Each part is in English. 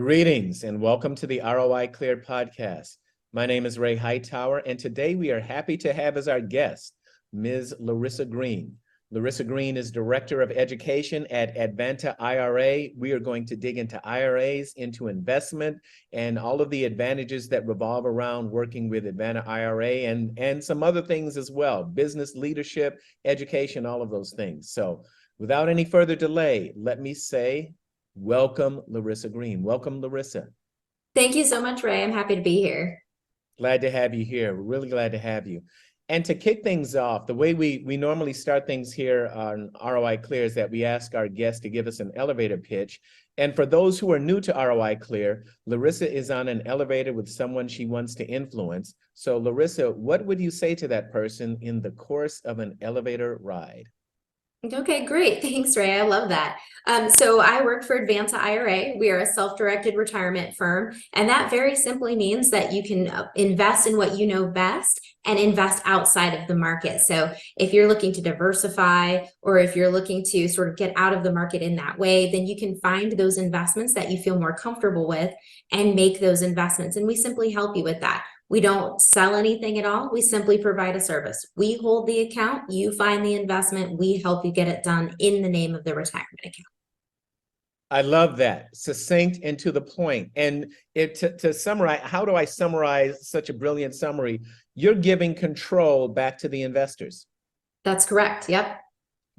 Greetings and welcome to the ROI Clear podcast. My name is Ray Hightower, and today we are happy to have as our guest Ms. Larissa Greene. Larissa Greene is Director of Education at Advanta IRA. We are going to dig into IRAs, into investment, and all of the advantages that revolve around working with Advanta IRA and some other things as well, business leadership, education, all of those things. So without any further delay, let me say, welcome, Larissa Greene. Welcome, Larissa. Thank you so much, Ray. I'm happy to be here. Glad to have you here. We're really glad to have you. And to kick things off, the way we normally start things here on ROI Clear is that we ask our guests to give us an elevator pitch. And for those who are new to ROI Clear, Larissa is on an elevator with someone she wants to influence. So Larissa, what would you say to that person in the course of an elevator ride? Okay, great. Thanks, Ray. I love that. So I work for Advanta IRA. We are a self-directed retirement firm, and that very simply means that you can invest in what you know best and invest outside of the market. So if you're looking to diversify, or if you're looking to sort of get out of the market in that way, then you can find those investments that you feel more comfortable with and make those investments. And we simply help you with that. We don't sell anything at all. We simply provide a service. We hold the account, you find the investment, we help you get it done in the name of the retirement account. I love that. Succinct and to the point. And to summarize, how do I summarize such a brilliant summary? You're giving control back to the investors. That's correct. Yep.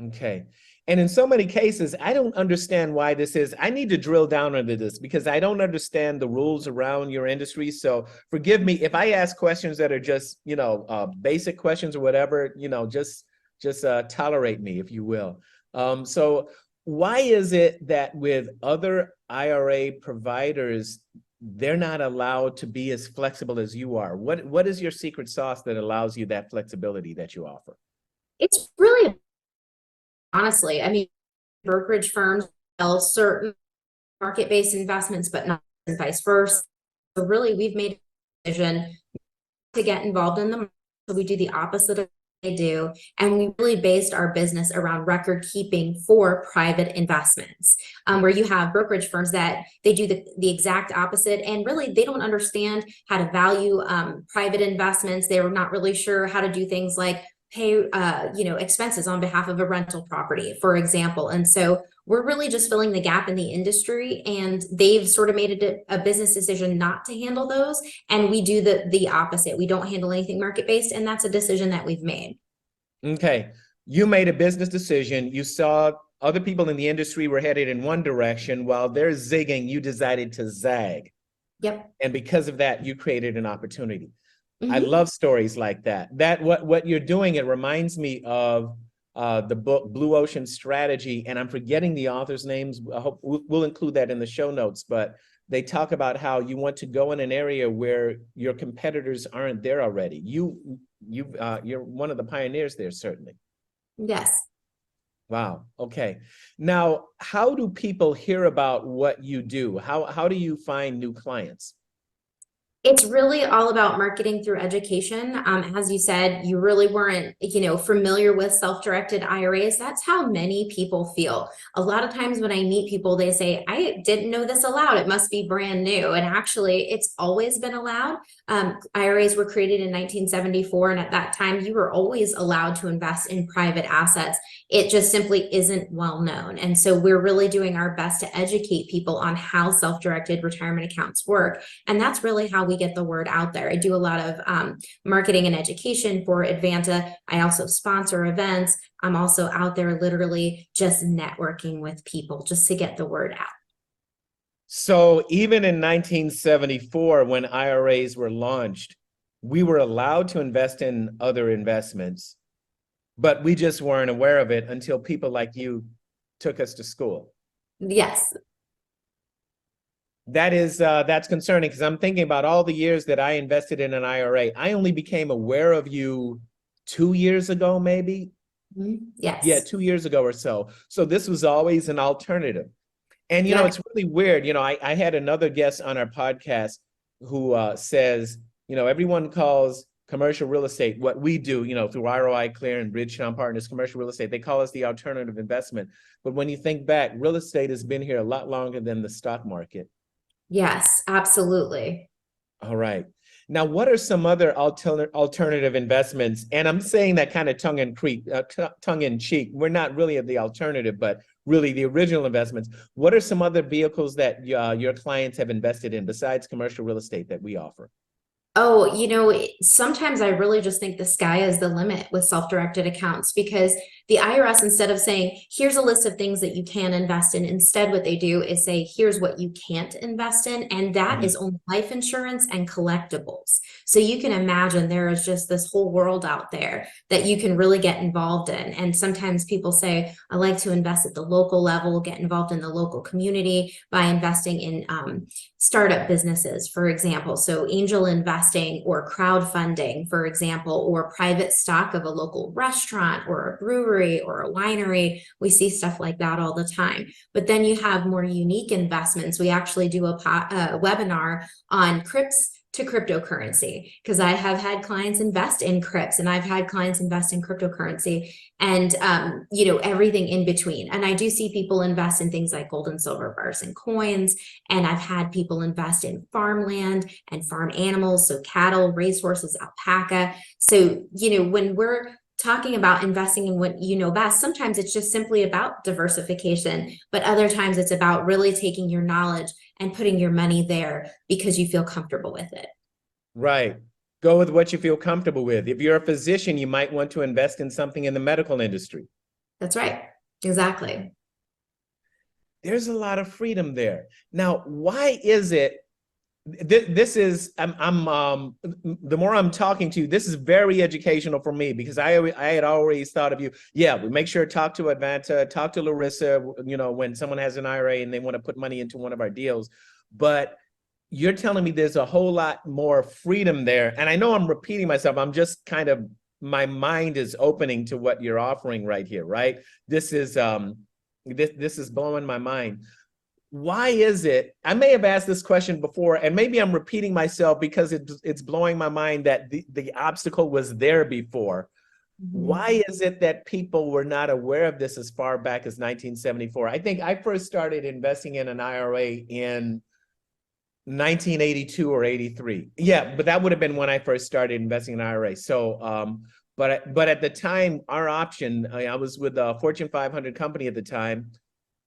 Okay. And in so many cases, I don't understand why this is. I need to drill down into this because I don't understand the rules around your industry. So forgive me if I ask questions that are just, basic questions or whatever, just tolerate me, if you will. So why is it that with other IRA providers, they're not allowed to be as flexible as you are? What is your secret sauce that allows you that flexibility that you offer? It's really, honestly, I mean, brokerage firms sell certain market-based investments, but not and vice versa. So really, we've made a decision to get involved in the market. So we do the opposite of what they do. And we really based our business around record keeping for private investments, where you have brokerage firms that they do the exact opposite. And really, they don't understand how to value private investments. They're not really sure how to do things like pay expenses on behalf of a rental property, for example. And so we're really just filling the gap in the industry, and they've sort of made it a business decision not to handle those, and we do the opposite. We don't handle anything market-based, and that's a decision that we've made. Okay, you made a business decision. You saw other people in the industry were headed in one direction. While they're zigging, you decided to zag. Yep. And because of that, you created an opportunity. Mm-hmm. I love stories like that. What you're doing, it reminds me of the book Blue Ocean Strategy, and I'm forgetting the author's names. I hope we'll include that in the show notes, but they talk about how you want to go in an area where your competitors aren't there already. You're one of the pioneers there, certainly. Yes. Wow. Okay. Now, how do people hear about what you do? How do you find new clients? It's really all about marketing through education. As you said, you really weren't, familiar with self-directed IRAs. That's how many people feel. A lot of times when I meet people, they say, I didn't know this allowed. It must be brand new. And actually, it's always been allowed. IRAs were created in 1974. And at that time, you were always allowed to invest in private assets. It just simply isn't well known. And so we're really doing our best to educate people on how self-directed retirement accounts work. And that's really how we get the word out there. I do a lot of marketing and education for Advanta. I also sponsor events. I'm also out there literally just networking with people just to get the word out. So even in 1974, when IRAs were launched, we were allowed to invest in other investments, but we just weren't aware of it until people like you took us to school. Yes. That's concerning, because I'm thinking about all the years that I invested in an IRA. I only became aware of you 2 years ago, maybe. Yes. Yeah, 2 years ago or so. So this was always an alternative. And, it's really weird. I had another guest on our podcast who says, everyone calls commercial real estate what we do, through ROI Clear and Bridgetown Partners, commercial real estate. They call us the alternative investment. But when you think back, real estate has been here a lot longer than the stock market. Yes, absolutely. All right. Now, what are some other alternative investments? And I'm saying that kind of tongue in cheek. We're not really the alternative, but really the original investments. What are some other vehicles that your clients have invested in besides commercial real estate that we offer? Oh, sometimes I really just think the sky is the limit with self-directed accounts because the IRS, instead of saying, here's a list of things that you can invest in, instead what they do is say, here's what you can't invest in. And that is only life insurance and collectibles. So you can imagine there is just this whole world out there that you can really get involved in. And sometimes people say, I like to invest at the local level, get involved in the local community by investing in startup businesses, for example. So angel investing or crowdfunding, for example, or private stock of a local restaurant or a brewery or a winery. We see stuff like that all the time. But then you have more unique investments. We actually do a webinar on crypts to cryptocurrency because I have had clients invest in crypts and I've had clients invest in cryptocurrency and everything in between. And I do see people invest in things like gold and silver bars and coins, and I've had people invest in farmland and farm animals, so cattle, racehorses, alpaca. So when we're talking about investing in what you know best, sometimes it's just simply about diversification, but other times it's about really taking your knowledge and putting your money there because you feel comfortable with it. Right. Go with what you feel comfortable with. If you're a physician, you might want to invest in something in the medical industry. That's right. Exactly. There's a lot of freedom there. Now, why is it this is the more I'm talking to you, this is very educational for me because I had always thought of you. Yeah, we make sure to talk to Advanta, talk to Larissa, when someone has an IRA and they want to put money into one of our deals. But you're telling me there's a whole lot more freedom there. And I know I'm repeating myself. I'm just my mind is opening to what you're offering right here, right? This is this is blowing my mind. Why is it, I may have asked this question before, and maybe I'm repeating myself because it's blowing my mind that the obstacle was there before. Why is it that people were not aware of this as far back as 1974? I think I first started investing in an IRA in 1982 or 83. Yeah, but that would have been when I first started investing in IRA. So, but at the time, our option, I was with a Fortune 500 company at the time,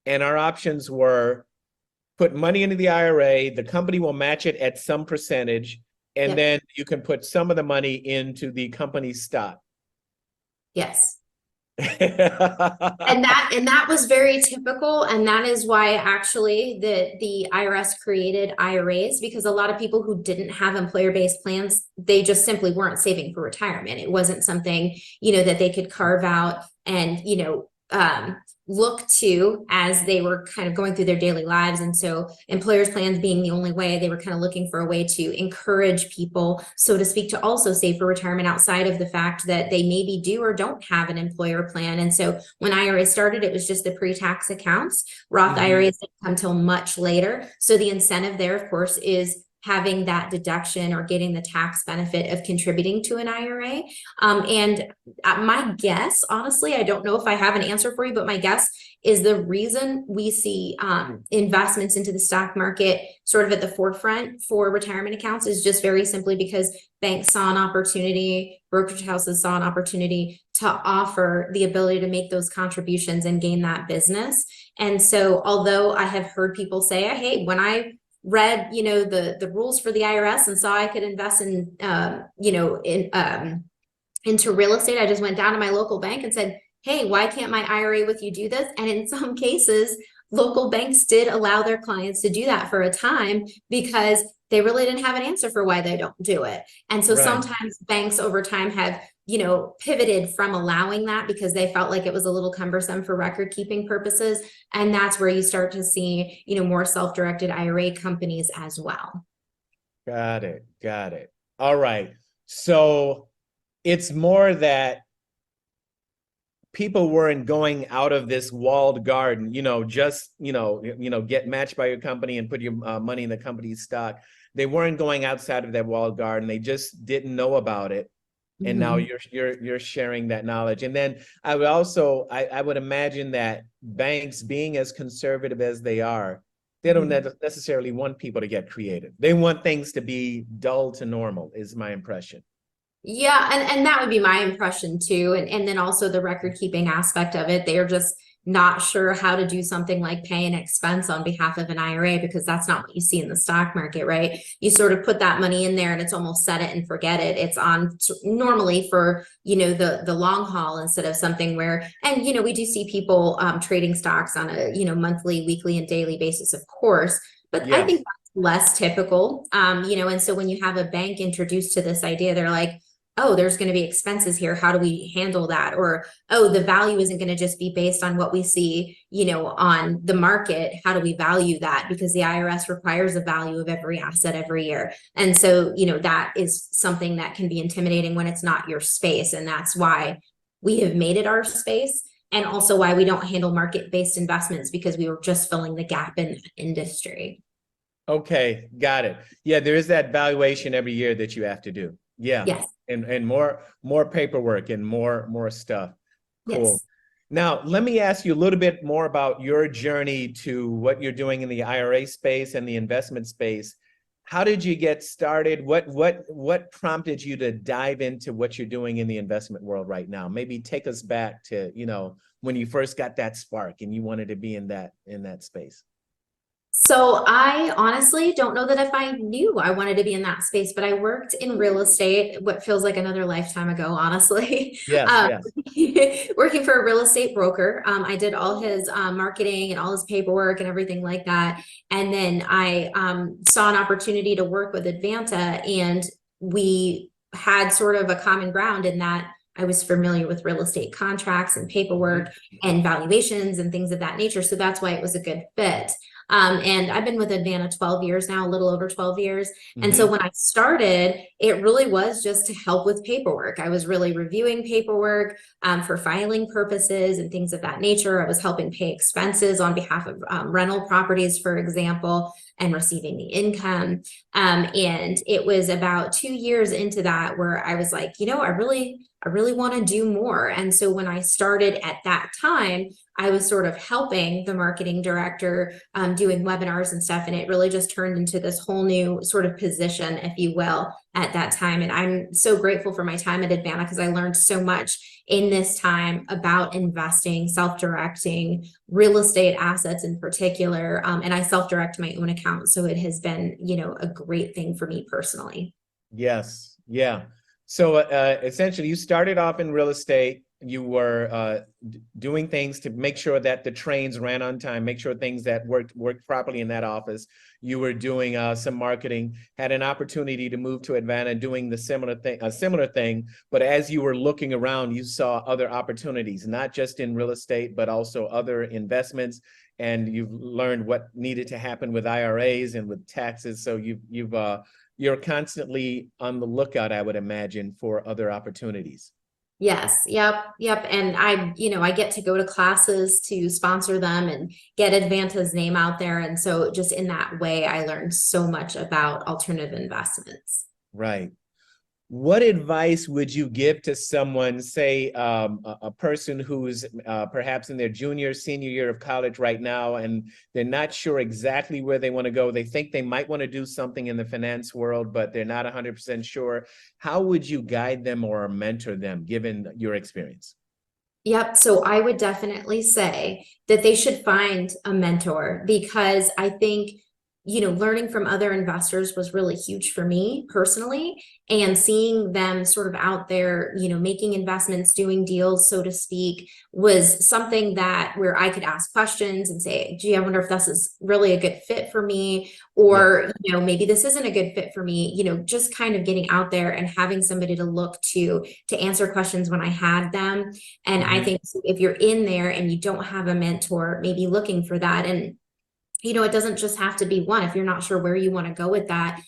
and our options were put money into the IRA, the company will match it at some percentage, and then you can put some of the money into the company's stock. Yes. And that was very typical, and that is why actually the IRS created IRAs, because a lot of people who didn't have employer-based plans, they just simply weren't saving for retirement. It wasn't something that they could carve out and look to as they were kind of going through their daily lives. And so employers plans being the only way, they were kind of looking for a way to encourage people, so to speak, to also save for retirement outside of the fact that they maybe do or don't have an employer plan. And so when IRA started, it was just the pre-tax accounts. Roth IRAs didn't come till much later. So the incentive there, of course, is having that deduction or getting the tax benefit of contributing to an IRA. And my guess, honestly, I don't know if I have an answer for you, but my guess is the reason we see investments into the stock market sort of at the forefront for retirement accounts is just very simply because banks saw an opportunity, brokerage houses saw an opportunity to offer the ability to make those contributions and gain that business. And so although I have heard people say, hey, when I read the rules for the IRS and saw I could invest in into real estate, I just went down to my local bank and said, hey, why can't my IRA with you do this? And in some cases, local banks did allow their clients to do that for a time because they really didn't have an answer for why they don't do it. And so sometimes banks over time have pivoted from allowing that because they felt like it was a little cumbersome for record keeping purposes. And that's where you start to see, more self-directed IRA companies as well. Got it. Got it. All right. So it's more that people weren't going out of this walled garden, just, get matched by your company and put your money in the company's stock. They weren't going outside of that walled garden. They just didn't know about it. And now you're sharing that knowledge. And then I would also, I would imagine that banks, being as conservative as they are, They don't necessarily want people to get creative. They want things to be dull to normal, is my impression. Yeah, and that would be my impression too. And then also the record keeping aspect of it. They are just not sure how to do something like pay an expense on behalf of an IRA, because that's not what you see in the stock market, right? You sort of put that money in there and it's almost set it and forget it. It's on normally for, the long haul, instead of something where, and, we do see people trading stocks on a, monthly, weekly, and daily basis, of course, but I think Yes. that's less typical. And so when you have a bank introduced to this idea, they're like, oh, there's going to be expenses here. How do we handle that? Or, oh, the value isn't going to just be based on what we see, on the market. How do we value that? Because the IRS requires a value of every asset every year. And so, that is something that can be intimidating when it's not your space. And that's why we have made it our space. And also why we don't handle market-based investments, because we were just filling the gap in the industry. Okay, got it. Yeah, there is that valuation every year that you have to do. Yeah. Yes. And more paperwork and more stuff. Cool. Yes. Now, let me ask you a little bit more about your journey to what you're doing in the IRA space and the investment space. How did you get started? What prompted you to dive into what you're doing in the investment world right now? Maybe take us back to, when you first got that spark and you wanted to be in that space. So I honestly don't know that if I knew I wanted to be in that space, but I worked in real estate, what feels like another lifetime ago, honestly. Yes, Um, yes. Working for a real estate broker. I did all his marketing and all his paperwork and everything like that. And then I saw an opportunity to work with Advanta, and we had sort of a common ground in that I was familiar with real estate contracts and paperwork and valuations and things of that nature. So that's why it was a good fit. And I've been with Advanta 12 years now, a little over 12 years. And so when I started, it really was just to help with paperwork. I was really reviewing paperwork for filing purposes and things of that nature. I was helping pay expenses on behalf of rental properties, for example, and receiving the income. And it was about 2 years into that where I was like, I really want to do more. And so when I started at that time, I was sort of helping the marketing director doing webinars and stuff. And it really just turned into this whole new sort of position, if you will, at that time. And I'm so grateful for my time at Advanta, because I learned so much in this time about investing, self-directing, real estate assets in particular. And I self-direct my own account. So it has been, a great thing for me personally. Yes. Yeah. So essentially, you started off in real estate. You were doing things to make sure that the trains ran on time, make sure things that worked properly in that office. You were doing some marketing, had an opportunity to move to Advanta, doing the similar thing. But as you were looking around, you saw other opportunities, not just in real estate, but also other investments. And you've learned what needed to happen with IRAs and with taxes. So you're constantly on the lookout, I would imagine, for other opportunities. Yes. Yep. And I get to go to classes to sponsor them and get Advanta's name out there. And so just in that way, I learned so much about alternative investments. Right. What advice would you give to someone, say a person who's perhaps in their junior, senior year of college right now, and they're not sure exactly where they want to go? They think they might want to do something in the finance world, but they're not 100% sure. How would you guide them or mentor them, given your experience? Yep. So I would definitely say that they should find a mentor, because I think learning from other investors was really huge for me personally, and seeing them sort of out there, making investments, doing deals, so to speak, was something that where I could ask questions and say, gee, I wonder if this is really a good fit for me, or, maybe this isn't a good fit for me, just kind of getting out there and having somebody to look to answer questions when I had them. And I think if you're in there and you don't have a mentor, maybe looking for that. And it doesn't just have to be one. If you're not sure where you want to go with that,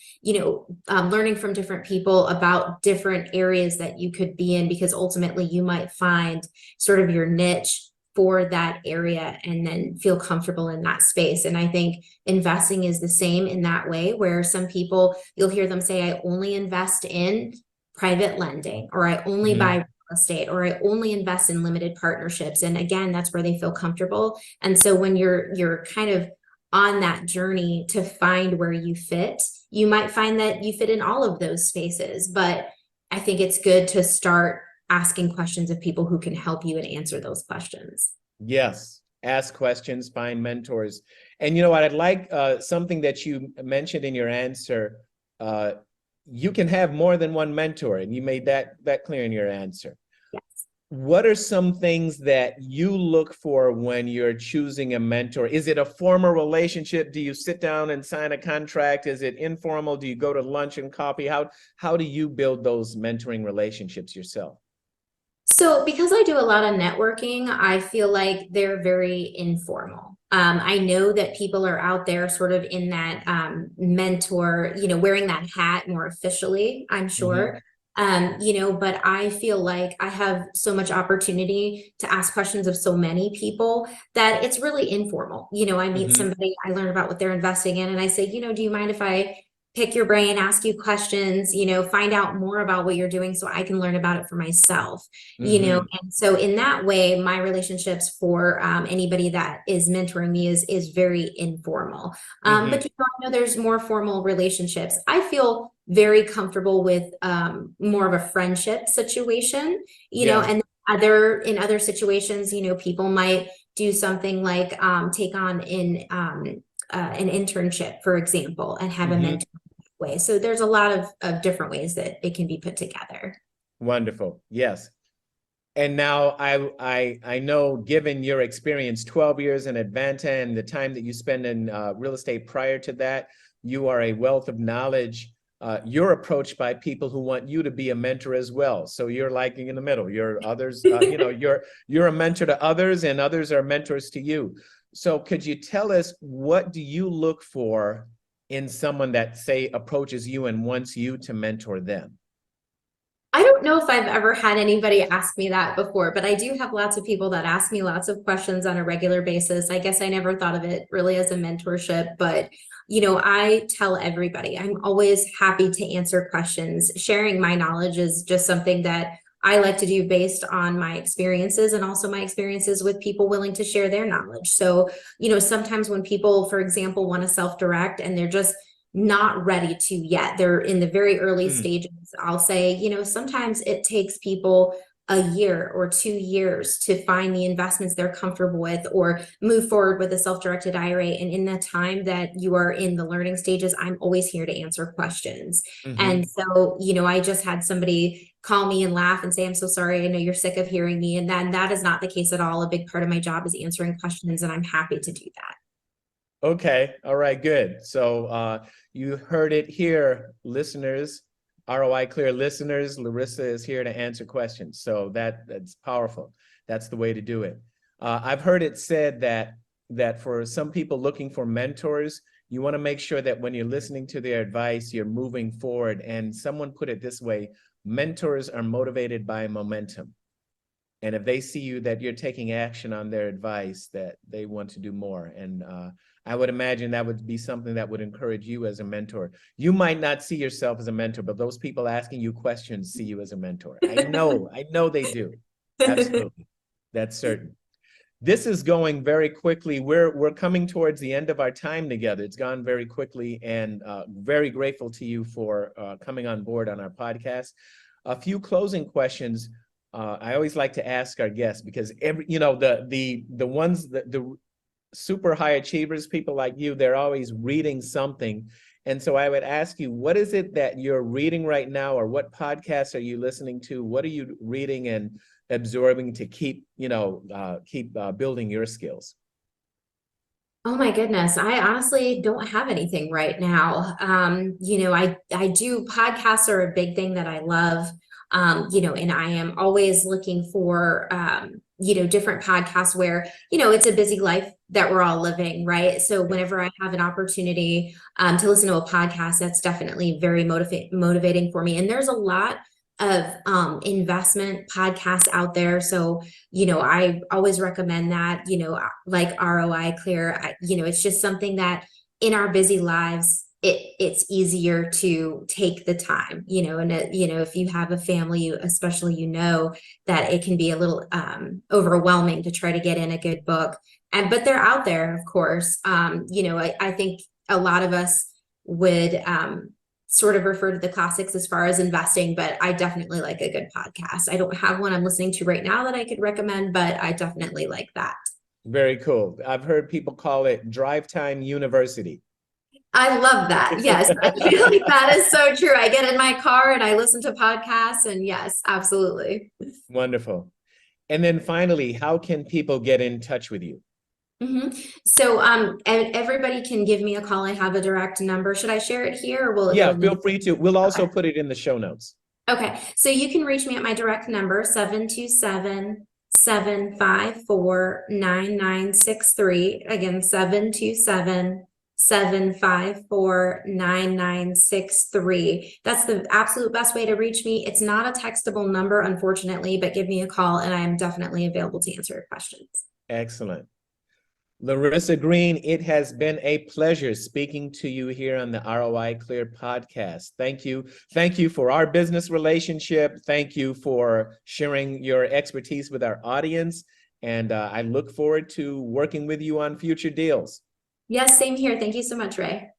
learning from different people about different areas that you could be in, because ultimately you might find sort of your niche for that area and then feel comfortable in that space. And I think investing is the same in that way, where some people, you'll hear them say, I only invest in private lending, or I only buy real estate, or I only invest in limited partnerships. And again, that's where they feel comfortable. And so when you're kind of on that journey to find where you fit. You might find that you fit in all of those spaces, but I think it's good to start asking questions of people who can help you and answer those questions. Yes. Ask questions, find mentors. And you know what, I'd like something that you mentioned in your answer. You can have more than one mentor, and you made that clear in your answer. Yes. What are some things that you look for when you're choosing a mentor? Is it a formal relationship? Do you sit down and sign a contract? Is it informal? Do you go to lunch and coffee? How do you build those mentoring relationships yourself? So because I do a lot of networking, I feel like they're very informal. I know that people are out there sort of in that mentor, wearing that hat more officially, I'm sure. But I feel like I have so much opportunity to ask questions of so many people that it's really informal. I meet somebody, I learn about what they're investing in, and I say, do you mind if I pick your brain, ask you questions, find out more about what you're doing so I can learn about it for myself, and so in that way, my relationships for anybody that is mentoring me is very informal. But I know there's more formal relationships. I feel very comfortable with more of a friendship situation, and in other situations, people might do something like take on an internship, for example, and have a mentor way. So there's a lot of different ways that it can be put together. Wonderful. Yes. And now I know, given your experience, 12 years in Advanta and the time that you spend in real estate prior to that, you are a wealth of knowledge. You're approached by people who want you to be a mentor as well. So you're like in the middle. You're others, you're a mentor to others, and others are mentors to you. So could you tell us, what do you look for in someone that, say, approaches you and wants you to mentor them? I don't know if I've ever had anybody ask me that before, but I do have lots of people that ask me lots of questions on a regular basis. I guess I never thought of it really as a mentorship, but I tell everybody I'm always happy to answer questions. Sharing my knowledge is just something that I like to do based on my experiences, and also my experiences with people willing to share their knowledge. So, sometimes when people, for example, want to self-direct and they're just not ready to yet, they're in the very early stages, I'll say, sometimes it takes people a year or 2 years to find the investments they're comfortable with or move forward with a self-directed IRA. And in the time that you are in the learning stages, I'm always here to answer questions. And so, I just had somebody call me and laugh and say, I'm so sorry, I know you're sick of hearing me. And then that is not the case at all. A big part of my job is answering questions, and I'm happy to do that. Okay. All right, good. So you heard it here, listeners, ROI Clear listeners. Larissa is here to answer questions. So that's powerful. That's the way to do it. I've heard it said that for some people looking for mentors, you want to make sure that when you're listening to their advice, you're moving forward. And someone put it this way: mentors are motivated by momentum. And if they see you that you're taking action on their advice, that they want to do more. And I would imagine that would be something that would encourage you as a mentor. You might not see yourself as a mentor, but those people asking you questions see you as a mentor. I know they do. Absolutely. That's certain. This is going very quickly. We're coming towards the end of our time together. It's gone very quickly, and very grateful to you for coming on board on our podcast. A few closing questions. I always like to ask our guests, because the ones that the super high achievers, people like you, they're always reading something. And so I would ask you, what is it that you're reading right now, or what podcasts are you listening to? What are you reading and absorbing to keep building your skills? Oh my goodness. I honestly don't have anything right now. I do, podcasts are a big thing that I love. And I am always looking for, different podcasts where, it's a busy life that we're all living, right? So whenever I have an opportunity to listen to a podcast, that's definitely very motivating for me. And there's a lot of investment podcasts out there. So, I always recommend that, like ROI Clear. It's just something that in our busy lives, it's easier to take the time, and if you have a family, especially, that it can be a little overwhelming to try to get in a good book. But they're out there, of course. I think a lot of us would sort of refer to the classics as far as investing, but I definitely like a good podcast. I don't have one I'm listening to right now that I could recommend, but I definitely like that. Very cool. I've heard people call it Drive Time University. I love that. Yes, I feel like that is so true. I get in my car and I listen to podcasts, and yes, absolutely. Wonderful. And then finally, how can people get in touch with you? So, and everybody can give me a call. I have a direct number. Should I share it here, or will it? Yeah, feel free to. We'll also Okay. put it in the show notes. Okay, so you can reach me at my direct number, 727-754-9963. Again, 727-754-9963. That's the absolute best way to reach me. It's not a textable number, unfortunately, but give me a call and I am definitely available to answer your questions. Excellent. Larissa Greene, it has been a pleasure speaking to you here on the ROI Clear podcast. Thank you. Thank you for our business relationship. Thank you for sharing your expertise with our audience. And I look forward to working with you on future deals. Yes, same here. Thank you so much, Ray.